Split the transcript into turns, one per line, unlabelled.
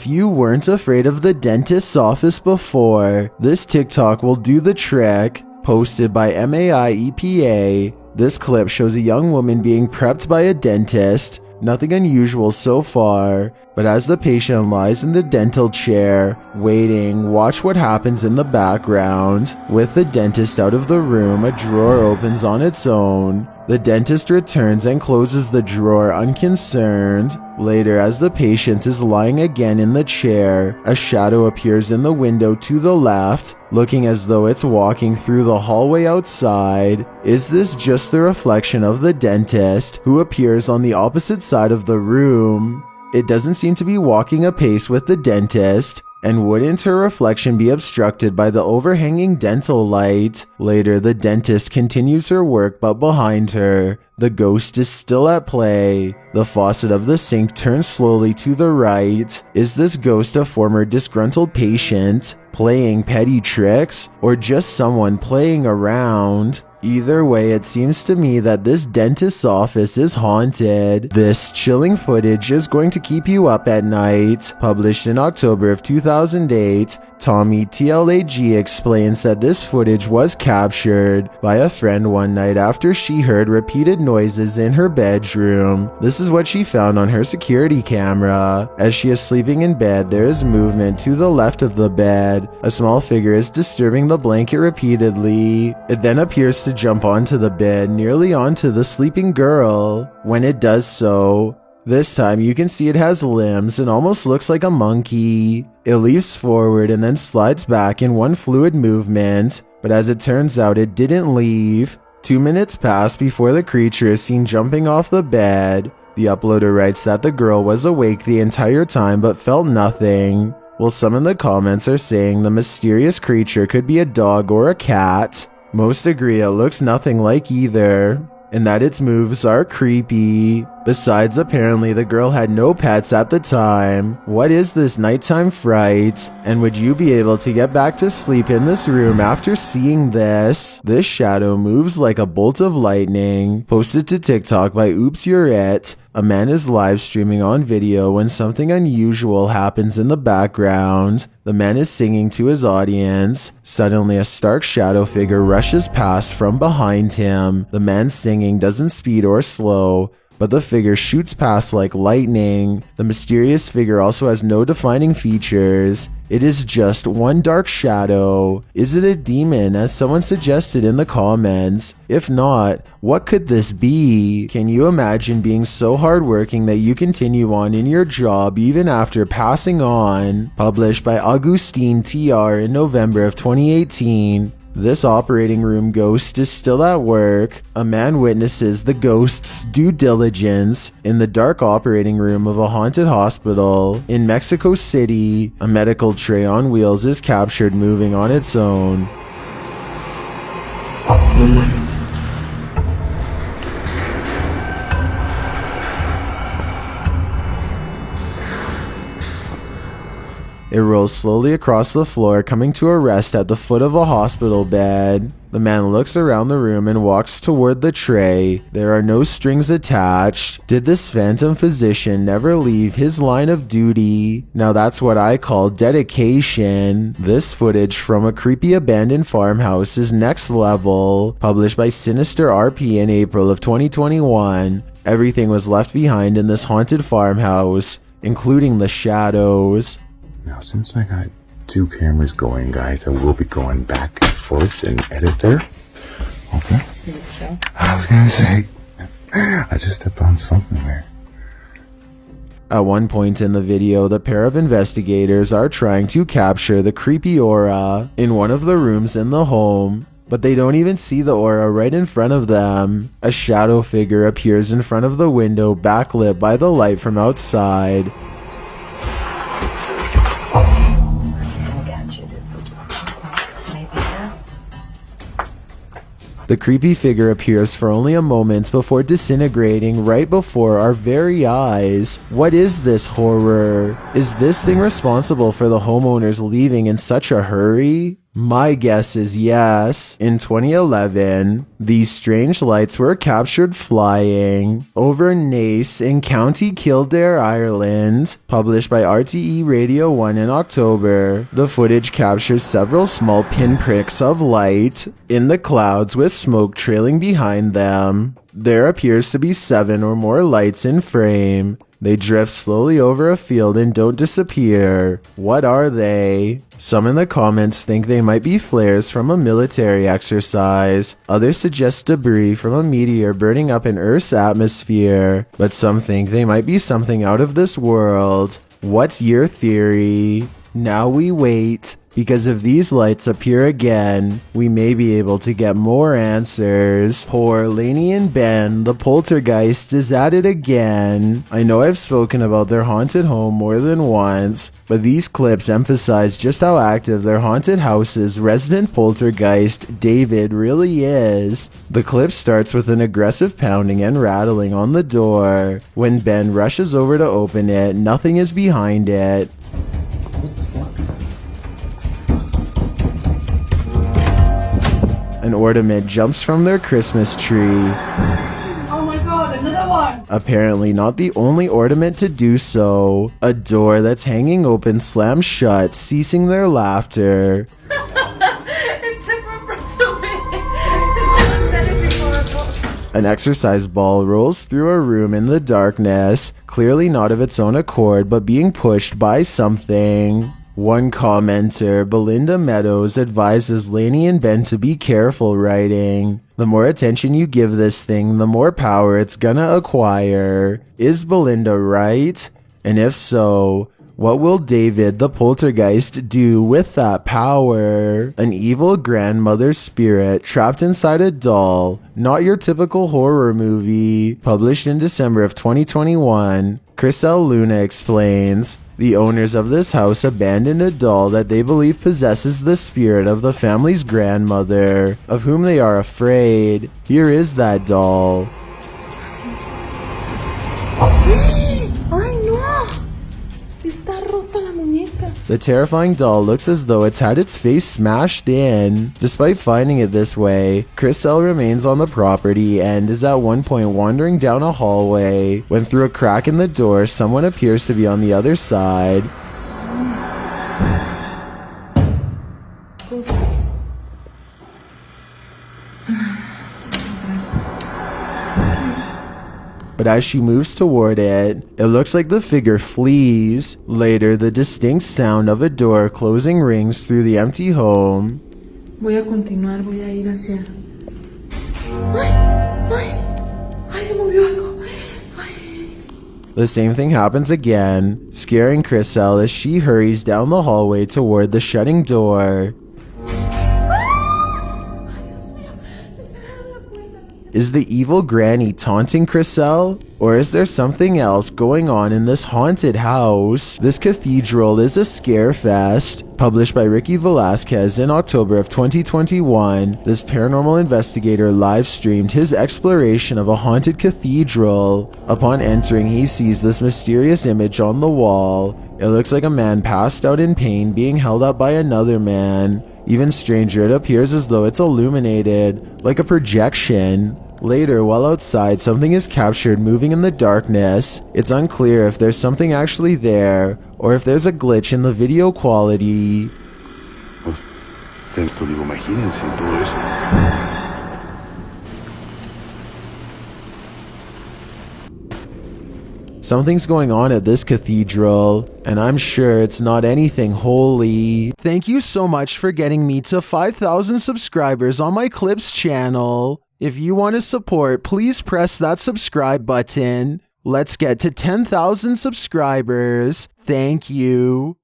If you weren't afraid of the dentist's office before, this TikTok will do the trick. Posted by MAIEPA, this clip shows a young woman being prepped by a dentist. Nothing unusual so far, but as the patient lies in the dental chair, waiting, watch what happens in the background. With the dentist out of the room, a drawer opens on its own. The dentist returns and closes the drawer unconcerned. Later, as the patient is lying again in the chair, a shadow appears in the window to the left, looking as though it's walking through the hallway outside. Is this just the reflection of the dentist, who appears on the opposite side of the room? It doesn't seem to be walking apace with the dentist. And wouldn't her reflection be obstructed by the overhanging dental light? Later, the dentist continues her work, but behind her, the ghost is still at play. The faucet of the sink turns slowly to the right. Is this ghost a former disgruntled patient, playing petty tricks, or just someone playing around? Either way, it seems to me that this dentist's office is haunted. This chilling footage is going to keep you up at night. Published in October of 2008, Tommy TLAG explains that this footage was captured by a friend one night after she heard repeated noises in her bedroom. This is what she found on her security camera. As she is sleeping in bed, there is movement to the left of the bed. A small figure is disturbing the blanket repeatedly. It then appears to jump onto the bed, nearly onto the sleeping girl. When it does so, this time you can see it has limbs and almost looks like a monkey. It leaps forward and then slides back in one fluid movement, but as it turns out, it didn't leave. 2 minutes pass before the creature is seen jumping off the bed. The uploader writes that the girl was awake the entire time but felt nothing, while some in the comments are saying the mysterious creature could be a dog or a cat. Most agree it looks nothing like either, and that its moves are creepy. Besides, apparently the girl had no pets at the time. What is this nighttime fright? And would you be able to get back to sleep in this room after seeing this? This shadow moves like a bolt of lightning. Posted to TikTok by Oops You're It. A man is live streaming on video when something unusual happens in the background. The man is singing to his audience. Suddenly, a stark shadow figure rushes past from behind him. The man's singing doesn't speed or slow, but the figure shoots past like lightning. The mysterious figure also has no defining features. It is just one dark shadow. Is it a demon, as someone suggested in the comments? If not, what could this be? Can you imagine being so hardworking that you continue on in your job even after passing on? Published by Augustine TR in November of 2018. This operating room ghost is still at work. A man witnesses the ghost's due diligence in the dark operating room of a haunted hospital. In Mexico City, a medical tray on wheels is captured moving on its own. It rolls slowly across the floor, coming to a rest at the foot of a hospital bed. The man looks around the room and walks toward the tray. There are no strings attached. Did this phantom physician never leave his line of duty? Now that's what I call dedication. This footage from a creepy abandoned farmhouse is next level. Published by Sinister RP in April of 2021. Everything was left behind in this haunted farmhouse, including the shadows.
Now, since I got 2 cameras going, guys, I will be going back and forth and edit there. Okay? I was gonna say, I just stepped on something there.
At one point in the video, the pair of investigators are trying to capture the creepy aura in one of the rooms in the home, but they don't even see the aura right in front of them. A shadow figure appears in front of the window, backlit by the light from outside. The creepy figure appears for only a moment before disintegrating right before our very eyes. What is this horror? Is this thing responsible for the homeowners leaving in such a hurry? My guess is yes. In 2011, these strange lights were captured flying over Naas in County Kildare, Ireland. Published by RTE Radio 1 in October, the footage captures several small pinpricks of light in the clouds with smoke trailing behind them. There appears to be 7 or more lights in frame. They drift slowly over a field and don't disappear. What are they? Some in the comments think they might be flares from a military exercise. Others suggest debris from a meteor burning up in Earth's atmosphere. But some think they might be something out of this world. What's your theory? Now we wait. Because if these lights appear again, we may be able to get more answers. Poor Lainey and Ben, the poltergeist is at it again. I know I've spoken about their haunted home more than once, but these clips emphasize just how active their haunted house's resident poltergeist, David, really is. The clip starts with an aggressive pounding and rattling on the door. When Ben rushes over to open it, nothing is behind it. An ornament jumps from their Christmas tree.
Oh my god, another one!
Apparently not the only ornament to do so. A door that's hanging open slams shut, ceasing their laughter.
It took my breath away. I've said it before.
An exercise ball rolls through a room in the darkness, clearly not of its own accord, but being pushed by something. One commenter, Belinda Meadows, advises Lainey and Ben to be careful, writing, "The more attention you give this thing, the more power it's gonna acquire." Is Belinda right? And if so, what will David the poltergeist do with that power? An evil grandmother spirit trapped inside a doll. Not your typical horror movie. Published in December of 2021, Chriselle Luna explains, "The owners of this house abandoned a doll that they believe possesses the spirit of the family's grandmother, of whom they are afraid. Here is that doll."
Ay, no! Está rota la muñeca.
The terrifying doll looks as though it's had its face smashed in. Despite finding it this way, Chriselle remains on the property and is at one point wandering down a hallway when through a crack in the door someone appears to be on the other side.
Cosas.
But as she moves toward it, it looks like the figure flees. Later, the distinct sound of a door closing rings through the empty home.
Voy a continuar, voy a ir hacia... ¡Ay! ¡Ay! ¡Ay, se movió algo! ¡Ay!
The same thing happens again, scaring Chriselle as she hurries down the hallway toward the shutting door. Is the evil granny taunting Chriselle? Or is there something else going on in this haunted house? This cathedral is a scare fest. Published by Ricky Velasquez in October of 2021, this paranormal investigator live streamed his exploration of a haunted cathedral. Upon entering, he sees this mysterious image on the wall. It looks like a man passed out in pain being held up by another man. Even stranger, it appears as though it's illuminated, like a projection. Later, while outside, something is captured moving in the darkness. It's unclear if there's something actually there, or if there's a glitch in the video quality.
Imagínense todo esto.
Something's going on at this cathedral, and I'm sure it's not anything holy. Thank you so much for getting me to 5,000 subscribers on my Clips channel. If you want to support, please press that subscribe button. Let's get to 10,000 subscribers. Thank you.